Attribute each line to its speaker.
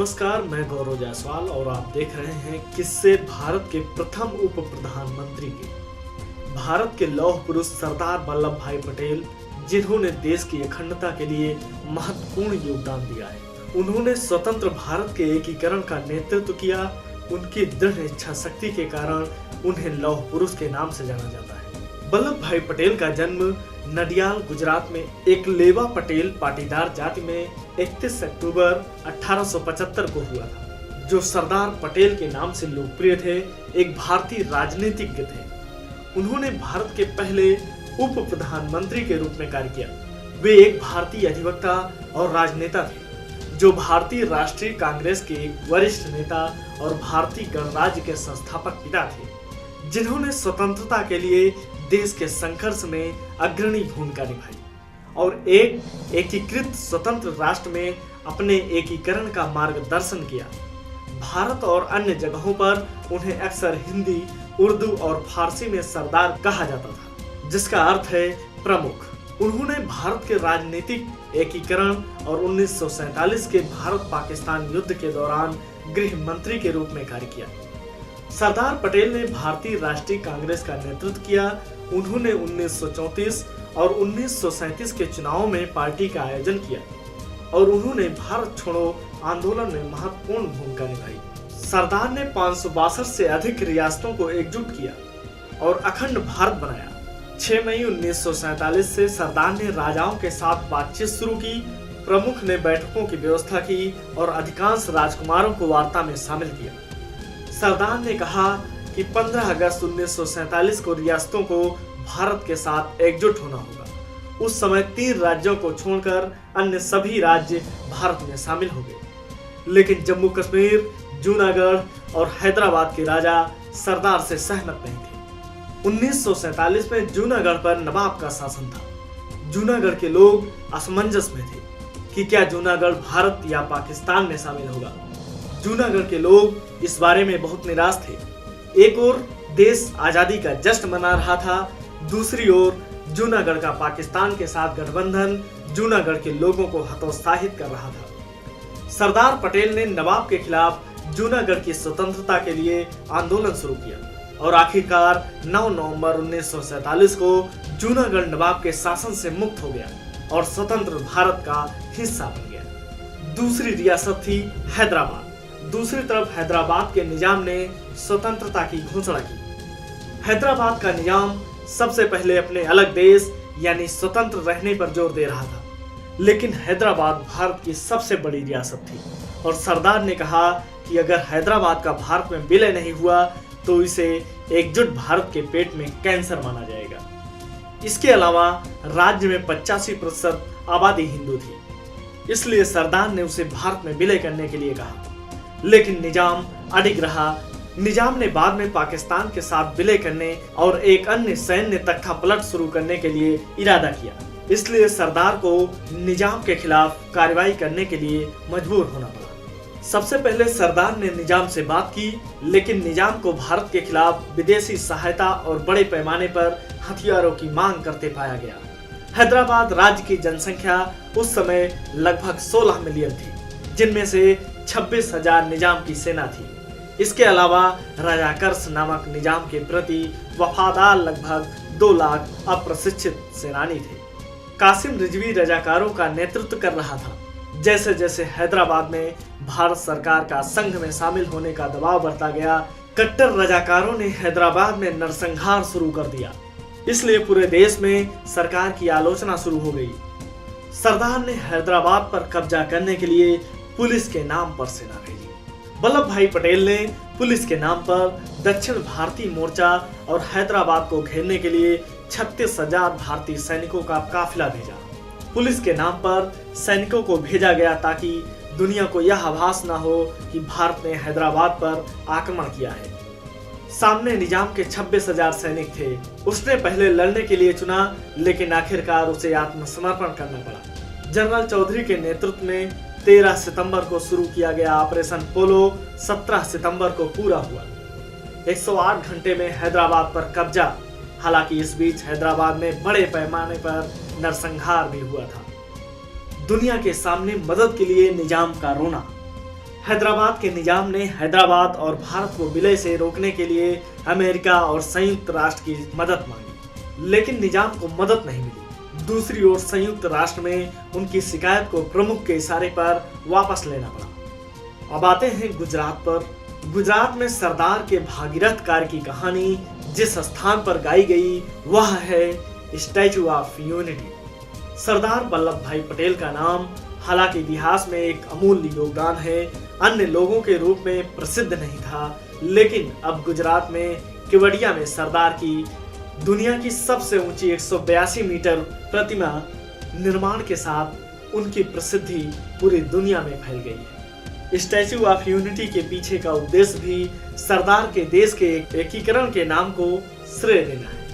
Speaker 1: नमस्कार, मैं गौरव जायसवाल और आप देख रहे हैं किस्से भारत के प्रथम उप प्रधानमंत्री के। भारत के लौह पुरुष सरदार वल्लभ भाई पटेल, जिन्होंने देश की अखंडता के लिए महत्वपूर्ण योगदान दिया है। उन्होंने स्वतंत्र भारत के एकीकरण का नेतृत्व किया। उनकी दृढ़ इच्छा शक्ति के कारण उन्हें लौह पुरुष के नाम से जाना जाता है। वल्लभ भाई पटेल का जन्म नडियाल, गुजरात में एक लेवा पटेल पाटीदार जाति में 31 अक्टूबर 1875 को हुआ था, जो सरदार पटेल के नाम से लोकप्रिय थे। एक भारतीय राजनीतिज्ञ थे। उन्होंने भारत के पहले उप प्रधानमंत्री के रूप में कार्य किया। वे एक भारतीय अधिवक्ता और राजनेता थे, जो भारतीय राष्ट्रीय कांग्रेस के एक वरिष्ठ नेता और भारतीय गणराज्य के संस्थापक पिता थे, जिन्होंने स्वतंत्रता के लिए देश के संघर्ष में अग्रणी भूमिका निभाई और एक एकीकृत स्वतंत्र राष्ट्र में अपने एकीकरण का मार्गदर्शन किया। भारत और अन्य जगहों पर उन्हें अक्सर हिंदी, उर्दू और फारसी में सरदार कहा जाता था, जिसका अर्थ है प्रमुख। उन्होंने भारत के राजनीतिक एकीकरण और 1947 के भारत पाकिस्तान युद्ध के दौरान गृह मंत्री के रूप में कार्य किया। सरदार पटेल ने भारतीय राष्ट्रीय कांग्रेस का नेतृत्व किया। उन्होंने 1934 और 1937 के चुनावों में पार्टी का आयोजन किया और उन्होंने भारत छोड़ो आंदोलन में महत्वपूर्ण भूमिका निभाई। सरदार ने 562 से अधिक रियासतों को एकजुट किया और अखंड भारत बनाया। 6 मई 1947 से सरदार ने राजाओं के साथ बातचीत शुरू की। प्रमुख ने बैठकों की व्यवस्था की और अधिकांश राजकुमारों को वार्ता में शामिल किया। सरदार ने कहा कि 15 अगस्त 1947 को रियासतों को भारत के साथ एकजुट होना होगा। उस समय 3 राज्यों को छोड़कर अन्य सभी राज्य भारत में शामिल हो गए, लेकिन जम्मू कश्मीर, जूनागढ़ और हैदराबाद के राजा सरदार से सहमत नहीं थे। 1947 में जूनागढ़ पर नवाब का शासन था। जूनागढ़ के लोग असमंजस में थे कि क्या जूनागढ़ भारत या पाकिस्तान में शामिल होगा। जूनागढ़ के लोग इस बारे में बहुत निराश थे। एक ओर देश आजादी का जश्न मना रहा था, दूसरी ओर जूनागढ़ का पाकिस्तान के साथ गठबंधन जूनागढ़ के लोगों को हतोत्साहित कर रहा था। सरदार पटेल ने नवाब के खिलाफ जूनागढ़ की स्वतंत्रता के लिए आंदोलन शुरू किया और आखिरकार 9 नवंबर 1947 को जूनागढ़ नवाब के शासन से मुक्त हो गया और स्वतंत्र भारत का हिस्सा बन गया। दूसरी रियासत थी हैदराबाद। दूसरी तरफ हैदराबाद के निजाम ने स्वतंत्रता की घोषणा की। हैदराबाद का निजाम सबसे पहले अपने अलग देश यानी स्वतंत्र रहने पर जोर दे रहा था, लेकिन हैदराबाद भारत की सबसे बड़ी रियासत थी और सरदार ने कहा कि अगर हैदराबाद का भारत में विलय नहीं हुआ तो इसे एकजुट भारत के पेट में कैंसर माना जाएगा। इसके अलावा राज्य में 85% आबादी हिंदू थी, इसलिए सरदार ने उसे भारत में विलय करने के लिए कहा, लेकिन निजाम अडिग रहा। निजाम ने बाद में पाकिस्तान के साथ विलय करने और एक अन्य सैन्य तख्ता पलट शुरू करने के लिए इरादा किया, इसलिए सरदार को निजाम के खिलाफ कार्रवाई करने के लिए मजबूर होना पड़ा। सबसे पहले सरदार ने निजाम से बात की, लेकिन निजाम को भारत के खिलाफ विदेशी सहायता और बड़े पैमाने पर हथियारों की मांग करते पाया गया। हैदराबाद राज्य की जनसंख्या उस समय लगभग 16 मिलियन थी, जिनमें से 26,000 निजाम की सेना थी। इसके अलावा रजाकर्स नामक निजाम के प्रति वफादार लगभग 2 लाख अप्रशिक्षित सेनानी थे। कासिम रिजवी रजाकारों का नेतृत्व कर रहा था। जैसे जैसे हैदराबाद में भारत सरकार का संघ में शामिल होने का दबाव बढ़ता गया, कट्टर रजाकारों ने हैदराबाद में नरसंहार शुरू कर दिया। इसलिए पूरे देश में सरकार की आलोचना शुरू हो गई। सरदार ने हैदराबाद पर कब्जा करने के लिए पुलिस के नाम पर सेना भेजी। वल्लभ भाई पटेल ने पुलिस के नाम पर दक्षिण भारतीय मोर्चा और हैदराबाद को घेरने के लिए 36,000 भारतीय सैनिकों का काफिला भेजा। पुलिस के नाम पर सैनिकों को भेजा गया ताकि दुनिया को यह आभास न हो कि भारत ने हैदराबाद पर आक्रमण किया है। सामने निजाम के 26,000 सैनिक थे। उसने पहले लड़ने के लिए चुना, लेकिन आखिरकार उसे आत्मसमर्पण करना पड़ा। जनरल चौधरी के नेतृत्व में 13 सितंबर को शुरू किया गया ऑपरेशन पोलो 17 सितंबर को पूरा हुआ। 108 घंटे में हैदराबाद पर कब्जा। हालांकि इस बीच हैदराबाद में बड़े पैमाने पर नरसंहार भी हुआ था। दुनिया के सामने मदद के लिए निजाम का रोना। हैदराबाद के निजाम ने हैदराबाद और भारत को विलय से रोकने के लिए अमेरिका और संयुक्त राष्ट्र की मदद मांगी, लेकिन निजाम को मदद नहीं मिली। दूसरी ओर संयुक्त राष्ट्र में उनकी शिकायत को प्रमुख के इशारे पर वापस लेना पड़ा। अब आते हैं गुजरात पर। गुजरात में सरदार के भागीरथ कार्य की कहानी जिस स्थान पर गाई गई वह है statue of unity. Sardar Vallabh भाई पटेल का नाम हालांकि इतिहास में एक अमूल्य योगदान है, अन्य लोगों के रूप में प्रसिद्ध नहीं था, लेकिन अब गुजरात में केवड़िया में सरदार की दुनिया की सबसे ऊंची 182 मीटर प्रतिमा निर्माण के साथ उनकी प्रसिद्धि पूरी दुनिया में फैल गई है। स्टैचू ऑफ यूनिटी के पीछे का उद्देश्य भी सरदार के देश के एकीकरण के नाम को श्रेय देना है।